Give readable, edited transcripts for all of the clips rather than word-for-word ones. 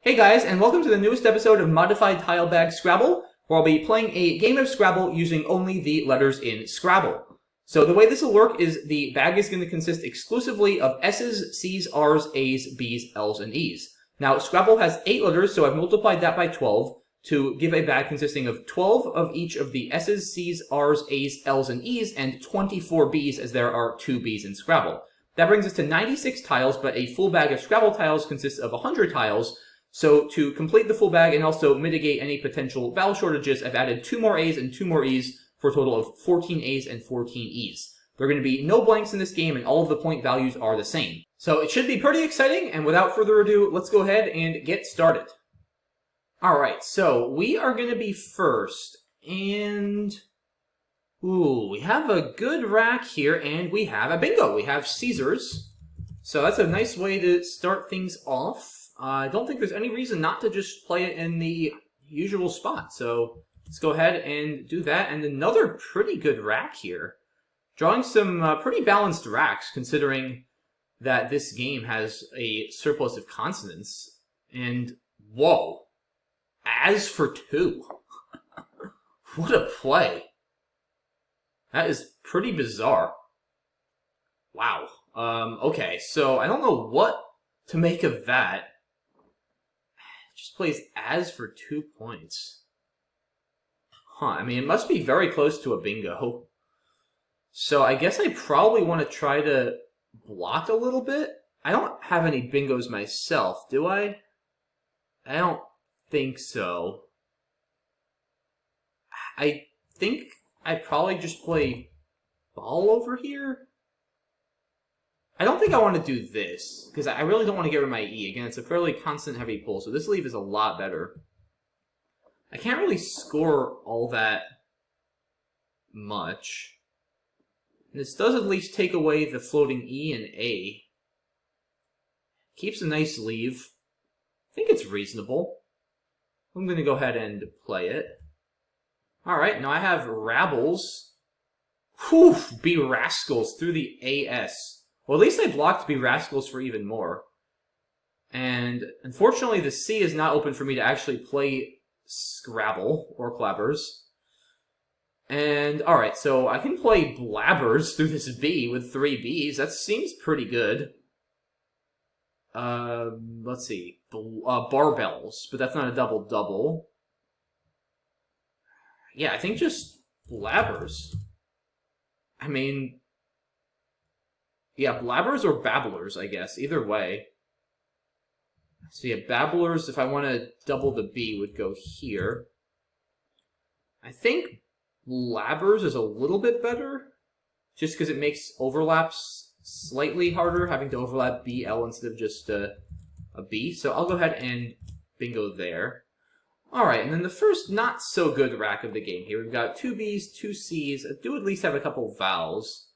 Hey guys, and welcome to the newest episode of Modified Tile Bag Scrabble, where I'll be playing a game of Scrabble using only the letters in Scrabble. So the way this will work is the bag is going to consist exclusively of S's, C's, R's, A's, B's, L's, and E's. Now, Scrabble has 8 letters, so I've multiplied that by 12 to give a bag consisting of 12 of each of the S's, C's, R's, A's, L's, and E's, and 24 B's, as there are 2 B's in Scrabble. That brings us to 96 tiles, but a full bag of Scrabble tiles consists of 100 tiles. So to complete the full bag and also mitigate any potential vowel shortages, I've added 2 more A's and 2 more E's for a total of 14 A's and 14 E's. There are going to be no blanks in this game, and all of the point values are the same. So it should be pretty exciting, and without further ado, let's go ahead and get started. Alright, so we are going to be first, and... ooh, we have a good rack here, and we have a bingo. We have Caesars. So that's a nice way to start things off. I don't think there's any reason not to just play it in the usual spot, so let's go ahead and do that. And another pretty good rack here. Drawing some pretty balanced racks, considering that this game has a surplus of consonants. And, whoa, as for 2. What a play. That is pretty bizarre. Wow. Okay, so I don't know what to make of that. Just plays as for 2 points. Huh, I mean, it must be very close to a bingo. So I guess I probably want to try to block a little bit. I don't have any bingos myself, do I? I don't think so. I think I'd probably just play ball over here. I don't think I want to do this, because I really don't want to get rid of my E. Again, it's a fairly constant-heavy pull, so this leave is a lot better. I can't really score all that much. And this does at least take away the floating E and A. Keeps a nice leave. I think it's reasonable. I'm going to go ahead and play it. Alright, now I have Rabbles. Whew, be rascals through the AS. Well, at least I blocked Be Rascals for even more. And unfortunately, the C is not open for me to actually play Scrabble or Clabbers. And, alright, so I can play Blabbers through this B with 3 Bs. That seems pretty good. Let's see. Barbells, but that's not a double-double. Yeah, I think just Blabbers. I mean... yeah, Blabbers or Babblers, I guess. Either way. So yeah, Babblers, if I want to double the B, would go here. I think Blabbers is a little bit better, just because it makes overlaps slightly harder, having to overlap BL instead of just a B. So I'll go ahead and bingo there. Alright, and then the first not-so-good rack of the game here. We've got 2 Bs, 2 Cs. I do at least have a couple vowels.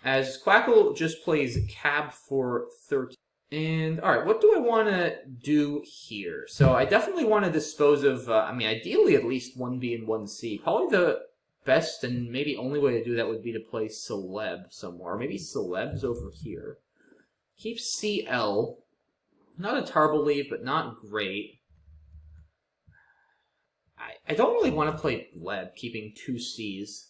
As Quackle just plays cab for 13. And, alright, what do I want to do here? So I definitely want to dispose of, I mean, ideally at least 1 B and 1 C. Probably the best and maybe only way to do that would be to play Celeb somewhere. Maybe Celeb's over here. Keep CL. Not a terrible leave, but not great. I don't really want to play Bleb, keeping 2 C's.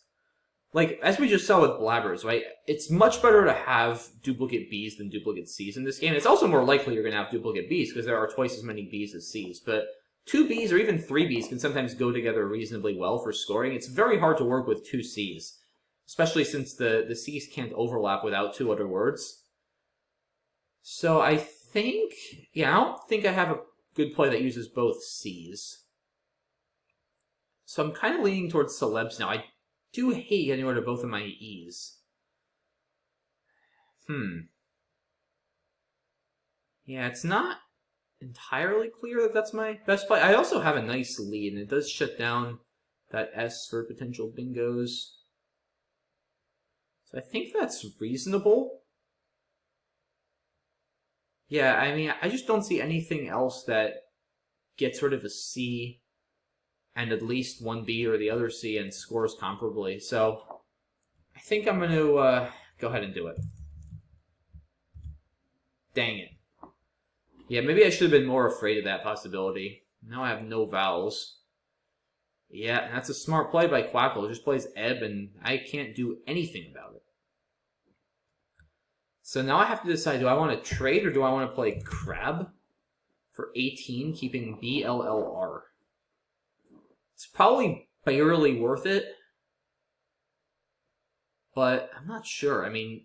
Like, as we just saw with Blabbers, right? It's much better to have duplicate B's than duplicate C's in this game. It's also more likely you're going to have duplicate B's, because there are twice as many B's as C's. But 2 B's or even 3 B's can sometimes go together reasonably well for scoring. It's very hard to work with 2 C's, especially since the C's can't overlap without 2 other words. So I think... yeah, I don't think I have a good play that uses both C's. So I'm kind of leaning towards Celebs now. I do hate getting rid of both of my E's. Yeah, it's not entirely clear that that's my best play. I also have a nice lead, and it does shut down that S for potential bingos. So I think that's reasonable. Yeah, I mean, I just don't see anything else that gets rid of a C and at least 1 B or the other C and scores comparably. So I think I'm going to go ahead and do it. Dang it. Yeah, maybe I should have been more afraid of that possibility. Now I have no vowels. Yeah, that's a smart play by Quackle. It just plays ebb, and I can't do anything about it. So now I have to decide, do I want to trade or do I want to play Crab for 18, keeping BLLR? It's probably barely worth it, but I'm not sure. I mean,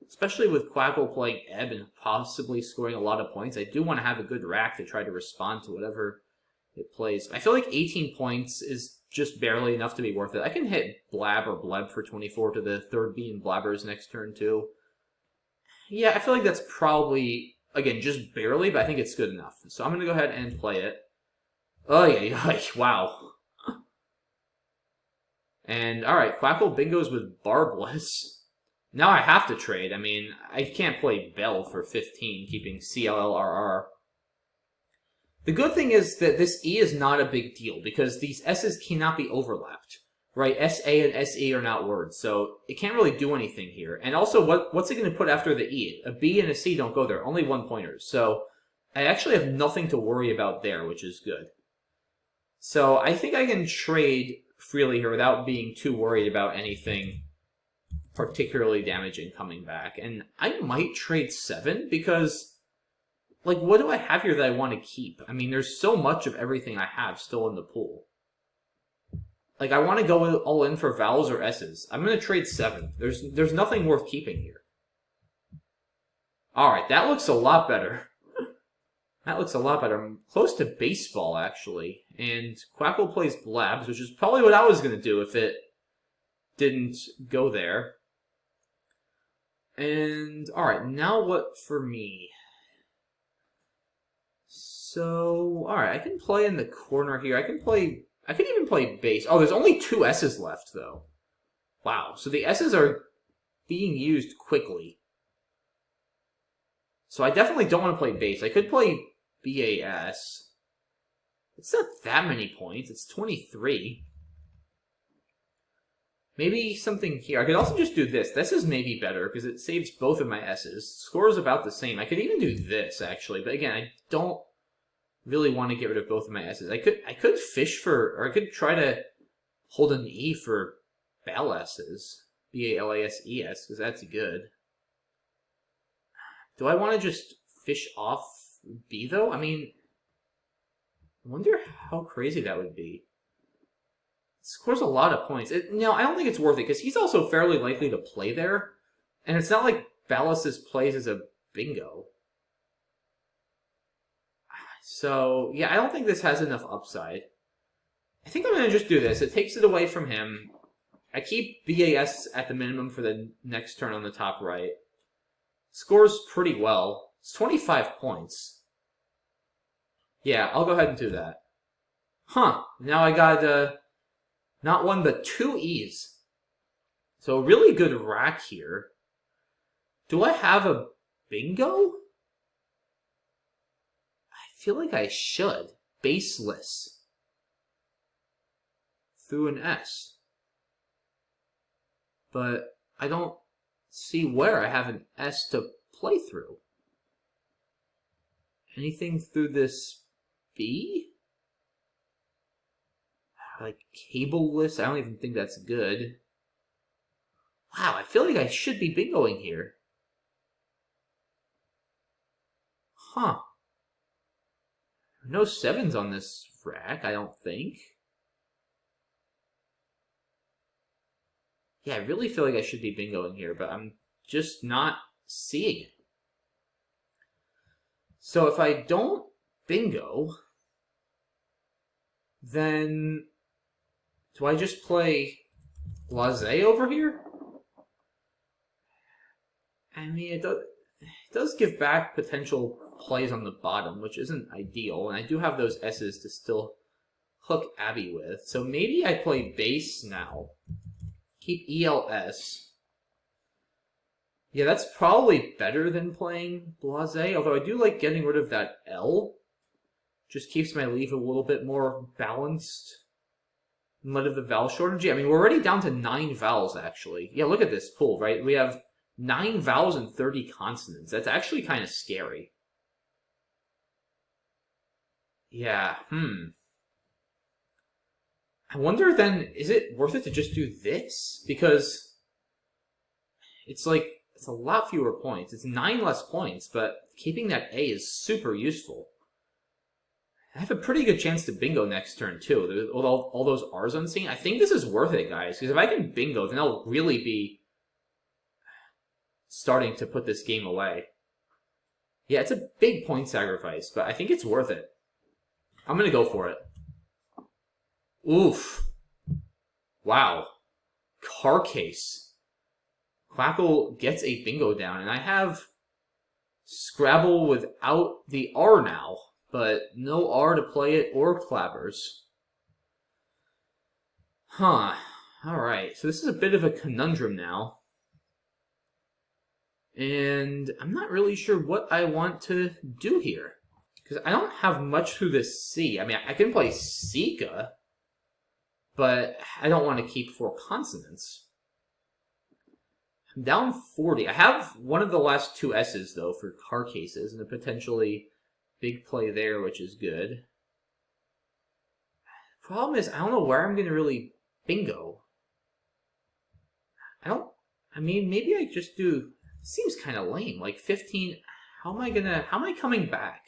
especially with Quackle playing ebb and possibly scoring a lot of points, I do want to have a good rack to try to respond to whatever it plays. I feel like 18 points is just barely enough to be worth it. I can hit Blab or Bleb for 24 to the third B in Blabber's next turn too. Yeah, I feel like that's probably, again, just barely, but I think it's good enough. So I'm going to go ahead and play it. Oh, yeah, wow. And, alright, Quackle bingos with Barbless. Now I have to trade. I mean, I can't play Bell for 15, keeping CLLRR. The good thing is that this E is not a big deal, because these S's cannot be overlapped. Right, SA and SE are not words, so it can't really do anything here. And also, what's it going to put after the E? A B and a C don't go there, only one-pointers. So I actually have nothing to worry about there, which is good. So I think I can trade freely here without being too worried about anything particularly damaging coming back. And I might trade 7, because, like, what do I have here that I want to keep? I mean, there's so much of everything I have still in the pool. Like, I want to go all in for vowels or S's. I'm going to trade 7. There's nothing worth keeping here. Alright, that looks a lot better. That looks a lot better. I'm close to baseball, actually. And Quackle plays Blabs, which is probably what I was going to do if it didn't go there. And, alright, now what for me? So, alright, I can play in the corner here. I could even play base. Oh, there's only 2 S's left, though. Wow. So the S's are being used quickly. So I definitely don't want to play base. I could play BAS. It's not that many points. It's 23. Maybe something here. I could also just do this. This is maybe better, because it saves both of my S's. Score is about the same. I could even do this, actually. But again, I don't really want to get rid of both of my S's. I could fish for, or I could try to hold an E for Balas's. B-A-L-A-S-E-S, because that's good. Do I want to just fish off B, though? I mean, I wonder how crazy that would be. It scores a lot of points. No, I don't think it's worth it, because he's also fairly likely to play there. And it's not like Balas's plays as a bingo. So, yeah, I don't think this has enough upside. I think I'm going to just do this. It takes it away from him. I keep BAS at the minimum for the next turn on the top right. Scores pretty well. It's 25 points. Yeah, I'll go ahead and do that. Huh. Now I got not 1, but 2 E's. So a really good rack here. Do I have a bingo? I feel like I should. Baseless. Through an S. But I don't see where I have an S to play through. Anything through this B? Like cableless? I don't even think that's good. Wow, I feel like I should be bingoing here. Huh. No 7s on this rack, I don't think. Yeah, I really feel like I should be bingoing here, but I'm just not seeing it. So if I don't bingo, then do I just play Blase over here? I mean, it does give back potential plays on the bottom, which isn't ideal, and I do have those S's to still hook Abby with. So maybe I play base now. Keep ELS. Yeah, that's probably better than playing Blase, although I do like getting rid of that L. Just keeps my leaf a little bit more balanced in light of the vowel shortage. I mean, we're already down to 9 vowels, actually. Yeah, look at this pool, right? We have 9 vowels and 30 consonants. That's actually kind of scary. Yeah, I wonder then, is it worth it to just do this? Because it's like, it's a lot fewer points. It's 9 less points, but keeping that A is super useful. I have a pretty good chance to bingo next turn, too. With all those R's unseen. I think this is worth it, guys, because if I can bingo, then I'll really be starting to put this game away. Yeah, it's a big point sacrifice, but I think it's worth it. I'm going to go for it. Oof. Wow. Car case. Quackle gets a bingo down, and I have Scrabble without the R now, but no R to play it or clabbers. Huh. Alright, so this is a bit of a conundrum now. And I'm not really sure what I want to do here. Because I don't have much through this C. I mean, I can play Sika, but I don't want to keep 4 consonants. I'm down 40. I have one of the last 2 S's, though, for car cases, and a potentially big play there, which is good. Problem is, I don't know where I'm going to really bingo. I mean, maybe I just do... Seems kind of lame. Like, 15... How am I coming back?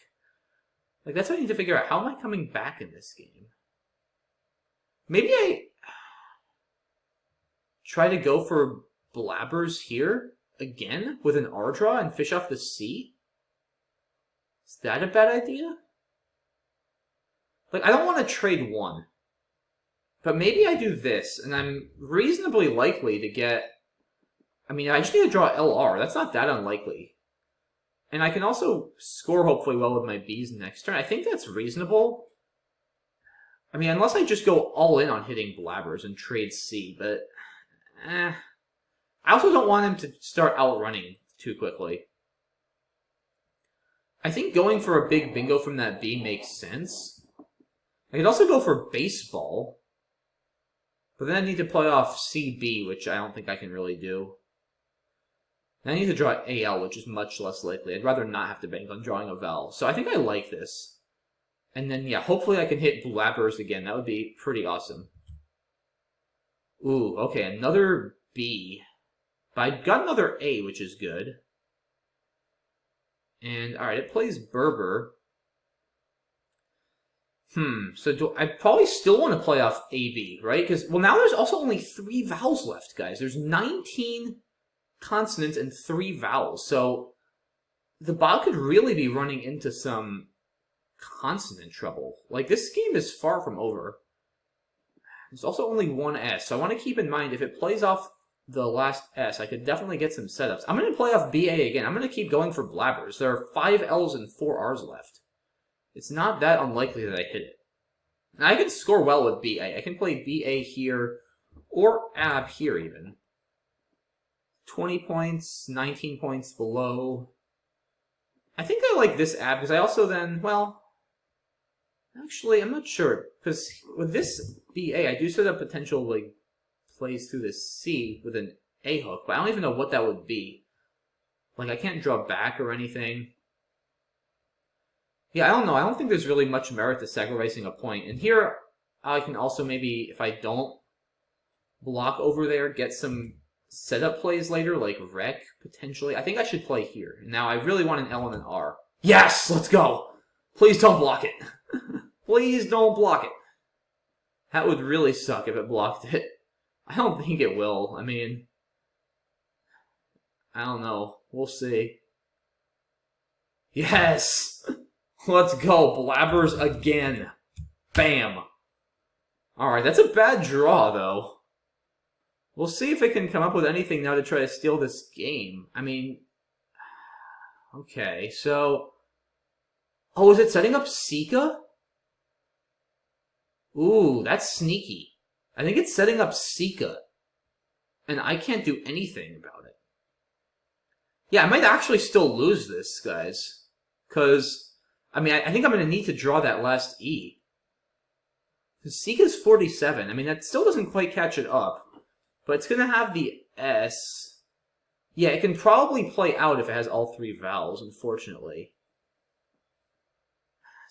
Like, that's what I need to figure out. How am I coming back in this game? Maybe I... try to go for blabbers here again with an R draw and fish off the C? Is that a bad idea? Like, I don't want to trade 1. But maybe I do this, and I'm reasonably likely to get... I mean, I just need to draw LR. That's not that unlikely. And I can also score hopefully well with my Bs next turn. I think that's reasonable. I mean, unless I just go all in on hitting blabbers and trade C, but... I also don't want him to start outrunning too quickly. I think going for a big bingo from that B makes sense. I could also go for baseball. But then I need to play off CB, which I don't think I can really do. And I need to draw AL, which is much less likely. I'd rather not have to bank on drawing a vowel. So I think I like this. And then, yeah, hopefully I can hit blabbers again. That would be pretty awesome. Ooh, okay, another B. But I got another A, which is good. And, alright, it plays Berber. So I probably still want to play off AB, right? Because, well, now there's also only 3 vowels left, guys. There's 19 consonants and 3 vowels. So the bot could really be running into some consonant trouble. Like, this game is far from over. There's also only 1 S, so I want to keep in mind if it plays off the last S, I could definitely get some setups. I'm going to play off BA again. I'm going to keep going for blabbers. There are 5 L's and 4 R's left. It's not that unlikely that I hit it. And I can score well with BA. I can play BA here, or AB here even. 20 points, 19 points below. I think I like this AB, because I also then, well... Actually, I'm not sure, because with this BA, I do set up potential, like, plays through this C with an A hook, but I don't even know what that would be. Like, I can't draw back or anything. Yeah, I don't know. I don't think there's really much merit to sacrificing a point. And here, I can also maybe, if I don't block over there, get some setup plays later, like Rec, potentially. I think I should play here. Now, I really want an L and an R. Yes! Let's go! Please don't block it. Please don't block it. That would really suck if it blocked it. I don't think it will. I mean, I don't know. We'll see. Yes! Let's go. Blabbers again. Bam. Alright, that's a bad draw, though. We'll see if it can come up with anything now to try to steal this game. I mean... Okay, so... Oh, is it setting up Sika? Ooh, that's sneaky. I think it's setting up Sika. And I can't do anything about it. Yeah, I might actually still lose this, guys. Because, I mean, I think I'm going to need to draw that last E. Because Sika's 47. I mean, that still doesn't quite catch it up. But it's going to have the S. Yeah, it can probably play out if it has all 3 vowels, unfortunately.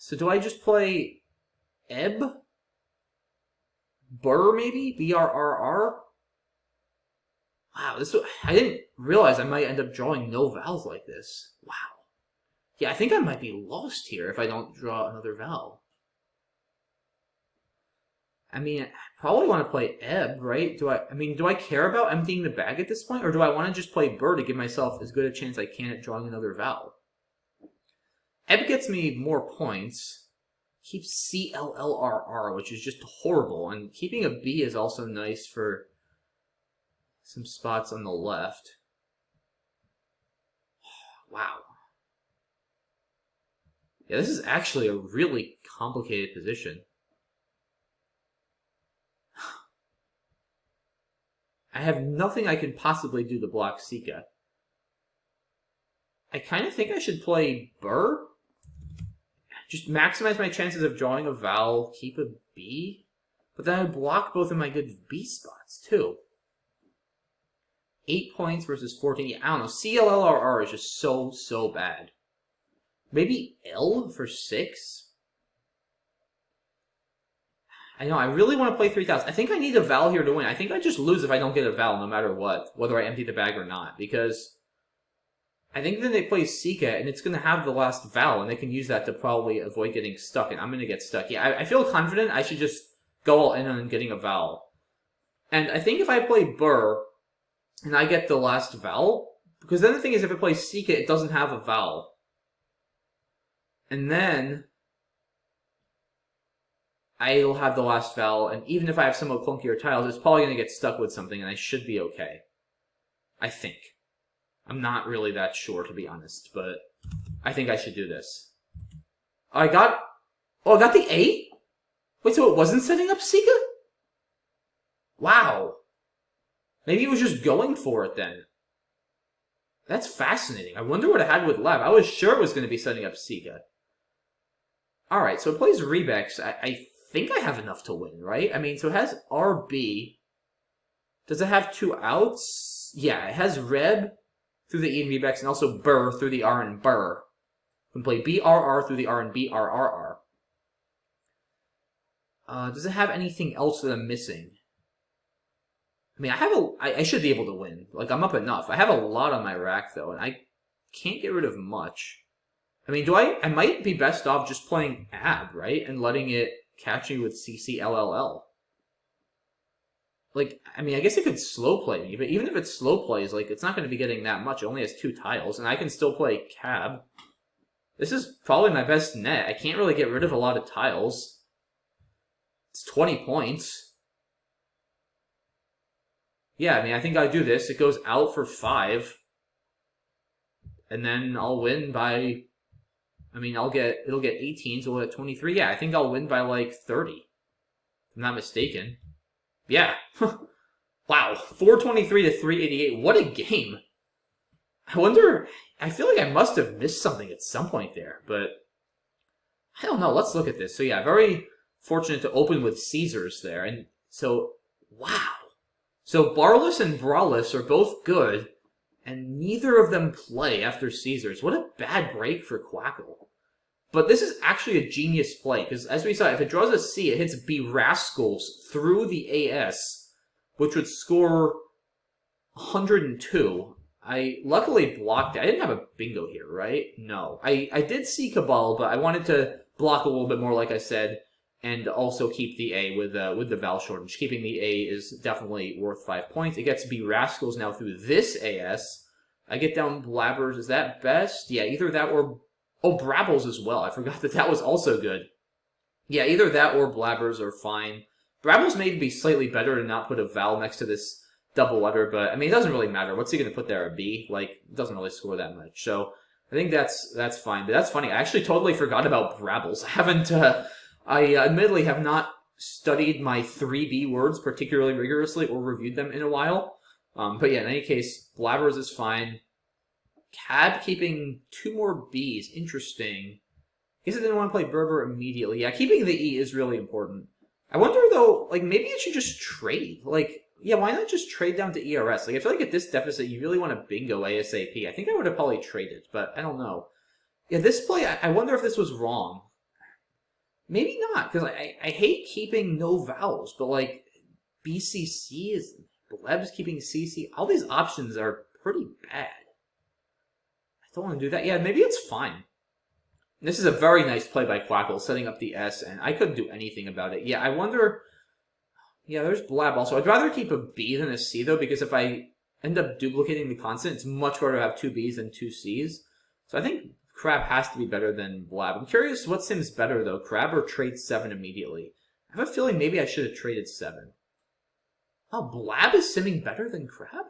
So do I just play ebb? Burr, maybe? BRRR? Wow, I didn't realize I might end up drawing no vowels like this. Wow. Yeah, I think I might be lost here if I don't draw another vowel. I mean, I probably want to play ebb, right? Do I care about emptying the bag at this point? Or do I want to just play burr to give myself as good a chance I can at drawing another vowel? Ebb gets me more points. Keeps CLLRR, which is just horrible. And keeping a B is also nice for some spots on the left. Wow. Yeah, this is actually a really complicated position. I have nothing I can possibly do to block Sika. I kind of think I should play burr. Just maximize my chances of drawing a vowel, keep a B. But then I block both of my good B spots, too. 8 points versus 14. Yeah, I don't know. CLLRR is just so bad. Maybe L for 6? I know, I really want to play 3,000. I think I need a vowel here to win. I think I just lose if I don't get a vowel no matter what, whether I empty the bag or not, because I think then they play Sika, and it's going to have the last vowel, and they can use that to probably avoid getting stuck, and I'm going to get stuck. Yeah, I feel confident I should just go all in on getting a vowel. And I think if I play burr, and I get the last vowel, because then the thing is, if I play Sika, it doesn't have a vowel. And then I'll have the last vowel, and even if I have somewhat clunkier tiles, it's probably going to get stuck with something, and I should be okay. I think. I'm not really that sure, to be honest, but I think I should do this. I got the A? Wait, so it wasn't setting up Sika? Wow. Maybe it was just going for it then. That's fascinating. I wonder what I had with Lab. I was sure it was going to be setting up Sika. Alright, so it plays Rebex. I think I have enough to win, right? I mean, so it has RB. Does it have 2 outs? Yeah, it has Reb through the E and Rebex, and also Burr through the R and Burr. We can play BRR through the R and BRRR. Does it have anything else that I'm missing? I mean, I should be able to win. Like, I'm up enough. I have a lot on my rack, though, and I can't get rid of much. I mean, I might be best off just playing AB, right? And letting it catch me with CCLLL. Like, I mean, I guess it could slow play me, but even if it slow plays, like, it's not going to be getting that much. It only has 2 tiles, and I can still play cab. This is probably my best net. I can't really get rid of a lot of tiles. It's 20 points. Yeah, I mean, I think I do this. It goes out for 5. And then I'll win by... I mean, it'll get 18, so we'll get 23. Yeah, I think I'll win by, like, 30. If I'm not mistaken. Yeah. Wow. 423 to 388. What a game. I wonder... I feel like I must have missed something at some point there, but... I don't know. Let's look at this. So, yeah, very fortunate to open with Caesars there. And so, wow. So, Barless and Brawless are both good, and neither of them play after Caesars. What a bad break for Quackle. But this is actually a genius play, because as we saw, if it draws a C, it hits B Rascals through the AS, which would score 102. I luckily blocked it. I didn't have a bingo here, right? No. I did see Cabal, but I wanted to block a little bit more, like I said, and also keep the A with the vowel shortage. Keeping the A is definitely worth 5 points. It gets B Rascals now through this AS. I get down Blabbers. Is that best? Yeah, either that or... Oh, Brabbles as well. I forgot that was also good. Yeah, either that or Blabbers are fine. Brabbles may be slightly better to not put a vowel next to this double letter, but, I mean, it doesn't really matter. What's he going to put there, a B? Like, it doesn't really score that much. So, I think that's fine. But that's funny. I actually totally forgot about Brabbles. I haven't, I admittedly have not studied my 3B words particularly rigorously or reviewed them in a while. But yeah, in any case, Blabbers is fine. Cab keeping 2 more Bs. Interesting. Guess I didn't want to play Berber immediately. Yeah, keeping the E is really important. I wonder, though, like, maybe it should just trade. Like, yeah, why not just trade down to ERS? Like, I feel like at this deficit, you really want to bingo ASAP. I think I would have probably traded, but I don't know. Yeah, this play, I wonder if this was wrong. Maybe not, because I hate keeping no vowels, but like BCC is Bleb's keeping CC. All these options are pretty bad. I don't want to do that. Yeah, maybe it's fine. This is a very nice play by Quackle, setting up the S, and I couldn't do anything about it. Yeah, I wonder... Yeah, there's Blab also. I'd rather keep a B than a C, though, because if I end up duplicating the constant, it's much harder to have two Bs than two Cs. So I think Crab has to be better than Blab. I'm curious what sim's better, though, Crab or trade 7 immediately. I have a feeling maybe I should have traded 7. Oh, Blab is simming better than Crab?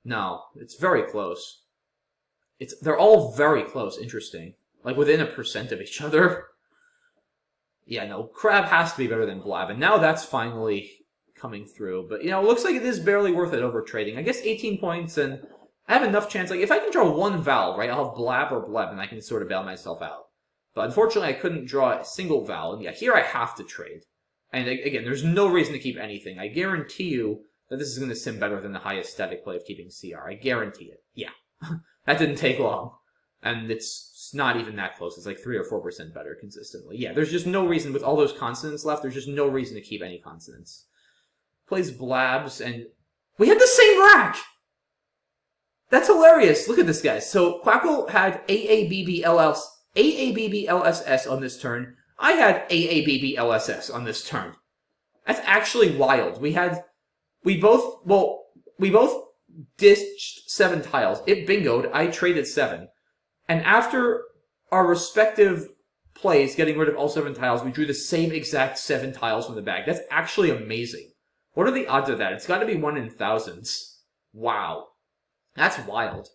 No, it's very close. They're all very close, interesting. Like, within 1% of each other. Yeah, no, Crab has to be better than Blab, and now that's finally coming through. But, you know, it looks like it is barely worth it over trading. I guess 18 points, and I have enough chance. Like, if I can draw one vowel, right, I'll have Blab or Bleb, and I can sort of bail myself out. But unfortunately, I couldn't draw a single vowel, and yeah, here I have to trade. And again, there's no reason to keep anything. I guarantee you that this is going to sim better than the highest static play of keeping CR. I guarantee it. Yeah. That didn't take long. And it's not even that close. It's like 3 or 4% better consistently. Yeah, there's just no reason, with all those consonants left, there's just no reason to keep any consonants. Plays Blabs, and we had the same rack! That's hilarious. Look at this, guys. So Quackle had AABBLSS on this turn. I had AABBLSS on this turn. That's actually wild. We both dished 7 tiles. It bingoed. I traded 7. And after our respective plays, getting rid of all 7 tiles, we drew the same exact 7 tiles from the bag. That's actually amazing. What are the odds of that? It's got to be 1 in thousands. Wow. That's wild.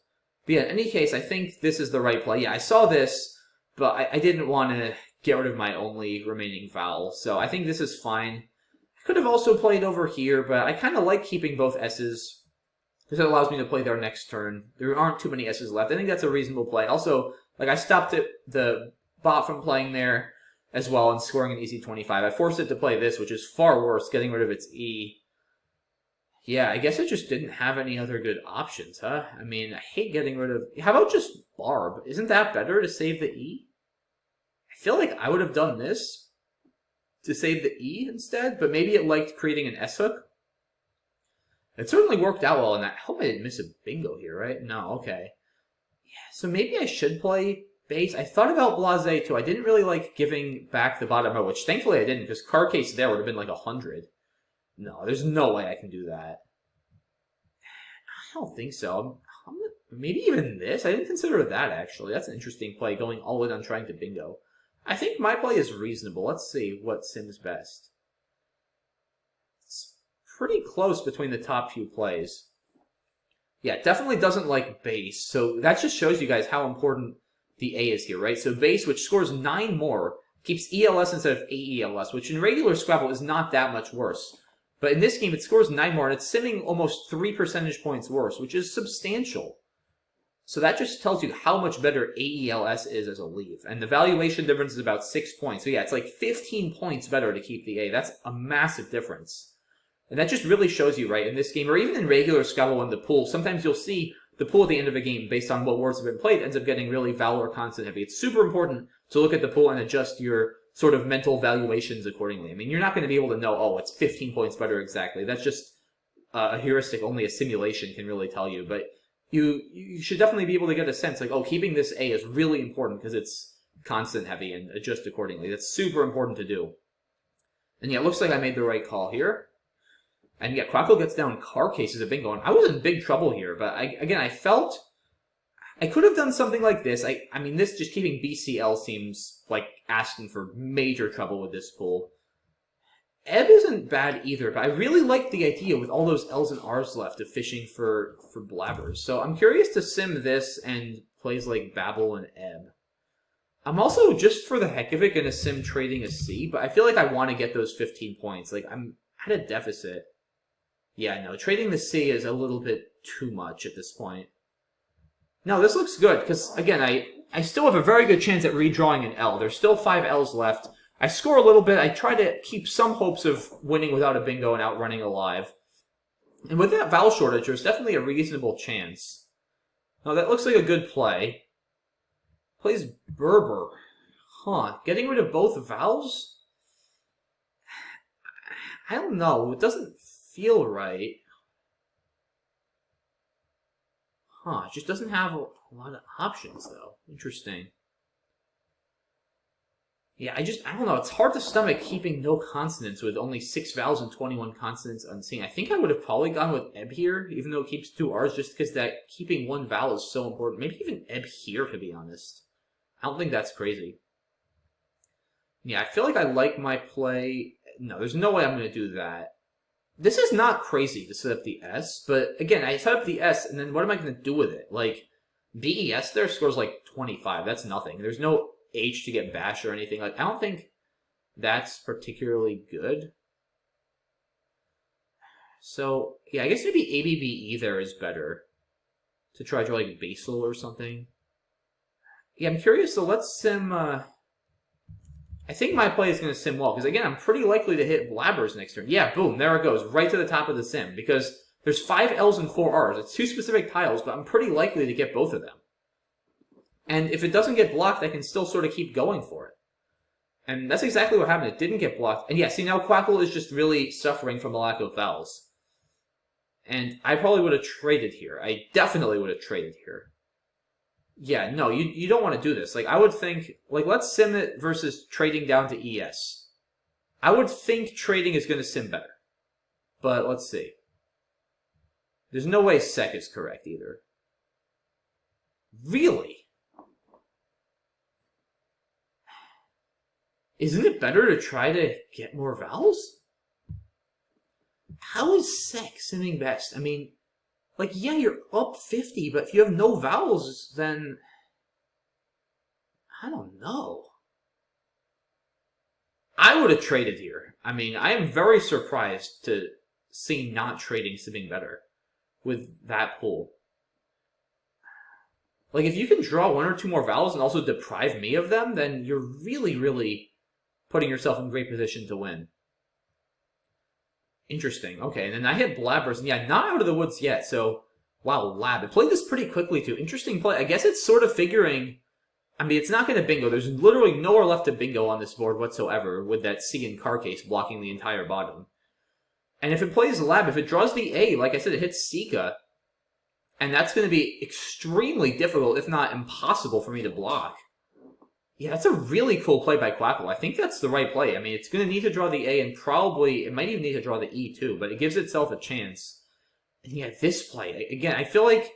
But yeah, in any case, I think this is the right play. Yeah, I saw this, but I didn't want to get rid of my only remaining vowel. So I think this is fine. I could have also played over here, but I kind of like keeping both S's, because it allows me to play there next turn. There aren't too many S's left. I think that's a reasonable play. Also, like, I stopped the bot from playing there as well and scoring an easy 25. I forced it to play this, which is far worse, getting rid of its E. Yeah, I guess it just didn't have any other good options, huh? I mean, I hate getting rid of... How about just Barb? Isn't that better to save the E? I feel like I would have done this to save the E instead, but maybe it liked creating an S-hook. It certainly worked out well, and I hope I didn't miss a bingo here, right? No, okay. Yeah, so maybe I should play base. I thought about Blase, too. I didn't really like giving back the bottom row, which thankfully I didn't, because card case there would have been like 100. No, there's no way I can do that. I don't think so. Maybe even this? I didn't consider that, actually. That's an interesting play, going all in on trying to bingo. I think my play is reasonable. Let's see what sims best. It's pretty close between the top few plays. Yeah, it definitely doesn't like base, so that just shows you guys how important the A is here, right? So base, which scores 9 more, keeps ELS instead of AELS, which in regular Scrabble is not that much worse. But in this game, it scores 9 more, and it's simming almost 3 percentage points worse, which is substantial. So that just tells you how much better AELS is as a leave. And the valuation difference is about 6 points. So yeah, it's like 15 points better to keep the A. That's a massive difference. And that just really shows you, right, in this game, or even in regular Scrabble in the pool, sometimes you'll see the pool at the end of a game, based on what words have been played, ends up getting really vowel or consonant heavy. It's super important to look at the pool and adjust your sort of mental valuations accordingly. I mean, you're not going to be able to know, oh, it's 15 points better exactly. That's just a heuristic only a simulation can really tell you. But you should definitely be able to get a sense, like, oh, keeping this A is really important because it's consonant heavy, and adjust accordingly. That's super important to do. And yeah, it looks like I made the right call here. And yeah, Quackle gets down car cases at bingo, and I was in big trouble here, but I felt I could have done something like this. I mean, this just keeping BCL seems like asking for major trouble with this pool. Ebb isn't bad either, but I really like the idea with all those L's and R's left of fishing for blabbers. So I'm curious to sim this and plays like Babble and Ebb. I'm also, just for the heck of it, going to sim trading a C, but I feel like I want to get those 15 points. Like, I'm at a deficit. Yeah, no, trading the C is a little bit too much at this point. No, this looks good, because, again, I still have a very good chance at redrawing an L. There's still 5 L's left. I score a little bit. I try to keep some hopes of winning without a bingo and outrunning alive. And with that vowel shortage, there's definitely a reasonable chance. Now, that looks like a good play. Plays Berber. Huh. Getting rid of both vowels? I don't know. It doesn't feel right. Huh. It just doesn't have a lot of options, though. Interesting. Yeah, I don't know. It's hard to stomach keeping no consonants with only 6 vowels and 21 consonants unseen. I think I would have probably gone with ebb here, even though it keeps 2 R's, just because that keeping 1 vowel is so important. Maybe even ebb here, to be honest. I don't think that's crazy. Yeah, I feel like I like my play. No, there's no way I'm going to do that. This is not crazy to set up the S, but again, I set up the S, and then what am I going to do with it? Like, BES there scores like 25. That's nothing. There's no H to get bashed or anything. Like, I don't think that's particularly good. So, yeah, I guess maybe ABBE there is better. To try to like basal or something. Yeah, I'm curious, so let's sim, I think my play is going to sim well, because again, I'm pretty likely to hit blabbers next turn. Yeah, boom, there it goes, right to the top of the sim, because there's 5 L's and 4 R's. It's 2 specific tiles, but I'm pretty likely to get both of them. And if it doesn't get blocked, I can still sort of keep going for it. And that's exactly what happened. It didn't get blocked. And yeah, see, now Quackle is just really suffering from the lack of vowels. And I probably would have traded here. I definitely would have traded here. Yeah, no, you don't want to do this. Like, I would think, like, let's sim it versus trading down to ES. I would think trading is going to sim better. But let's see. There's no way sec is correct either. Really? Isn't it better to try to get more vowels? How is sec simming best? I mean, like, yeah, you're up 50, but if you have no vowels, then I don't know. I would have traded here. I mean, I am very surprised to see not trading simming better with that pool. Like, if you can draw 1 or 2 more vowels and also deprive me of them, then you're really, really putting yourself in great position to win. Interesting. Okay, and then I hit blabbers, and yeah, not out of the woods yet, so wow, lab. It played this pretty quickly, too. Interesting play. I guess it's sort of figuring, I mean, it's not going to bingo. There's literally nowhere left to bingo on this board whatsoever with that C and car case blocking the entire bottom. And if it plays lab, if it draws the A, like I said, it hits Sika, and that's going to be extremely difficult, if not impossible, for me to block. Yeah, that's a really cool play by Quackle. I think that's the right play. I mean, it's going to need to draw the A, and probably, it might even need to draw the E too, but it gives itself a chance. And yeah, this play, again, I feel like,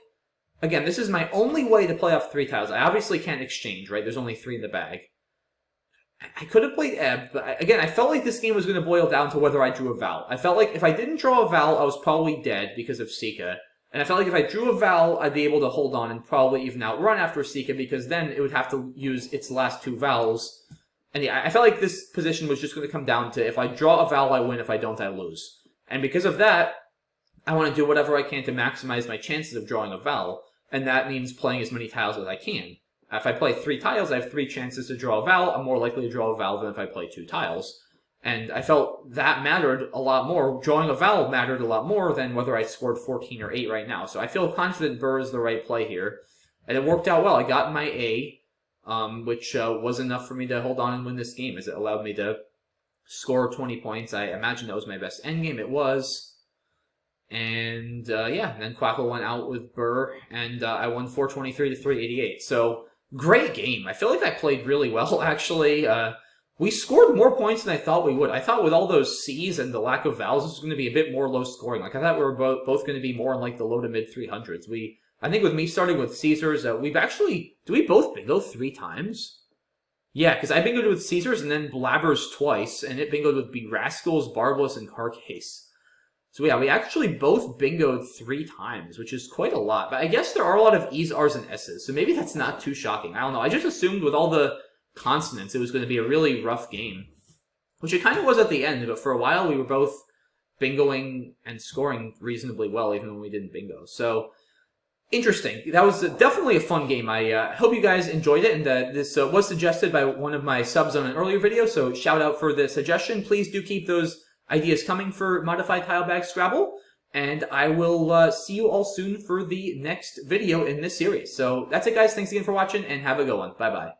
again, this is my only way to play off 3 tiles. I obviously can't exchange, right? There's only 3 in the bag. I could have played ebb, but again, I felt like this game was going to boil down to whether I drew a vowel. I felt like if I didn't draw a vowel, I was probably dead because of Sika. And I felt like if I drew a vowel, I'd be able to hold on and probably even outrun after Sika, because then it would have to use its last 2 vowels. And yeah, I felt like this position was just going to come down to if I draw a vowel, I win. If I don't, I lose. And because of that, I want to do whatever I can to maximize my chances of drawing a vowel. And that means playing as many tiles as I can. If I play 3 tiles, I have 3 chances to draw a vowel. I'm more likely to draw a vowel than if I play 2 tiles. And I felt that mattered a lot more. Drawing a vowel mattered a lot more than whether I scored 14 or 8 right now. So I feel confident Burr is the right play here. And it worked out well. I got my A, which was enough for me to hold on and win this game, as it allowed me to score 20 points. I imagine that was my best endgame. It was. And yeah, and then Quackle went out with Burr, and I won 423 to 388. So great game. I feel like I played really well, actually. We scored more points than I thought we would. I thought with all those C's and the lack of vowels, this was going to be a bit more low scoring. Like, I thought we were both going to be more in like the low to mid 300s. I think with me starting with Caesars, we've actually, do we both bingo 3 times? Yeah, because I bingoed with Caesars and then Blabbers twice, and it bingoed with B Rascals, Barbless, and Carcase. So yeah, we actually both bingoed 3 times, which is quite a lot. But I guess there are a lot of E's, R's, and S's, so maybe that's not too shocking. I don't know. I just assumed with all the consonants it was going to be a really rough game, which it kind of was at the end, but for a while we were both bingoing and scoring reasonably well even when we didn't bingo. So interesting. That was definitely a fun game. I hope you guys enjoyed it, and this was suggested by one of my subs on an earlier video, so shout out for the suggestion. Please do keep those ideas coming for Modified Tilebag Scrabble, and I will see you all soon for the next video in this series. So that's it, guys. Thanks again for watching, and have a good one. Bye-bye.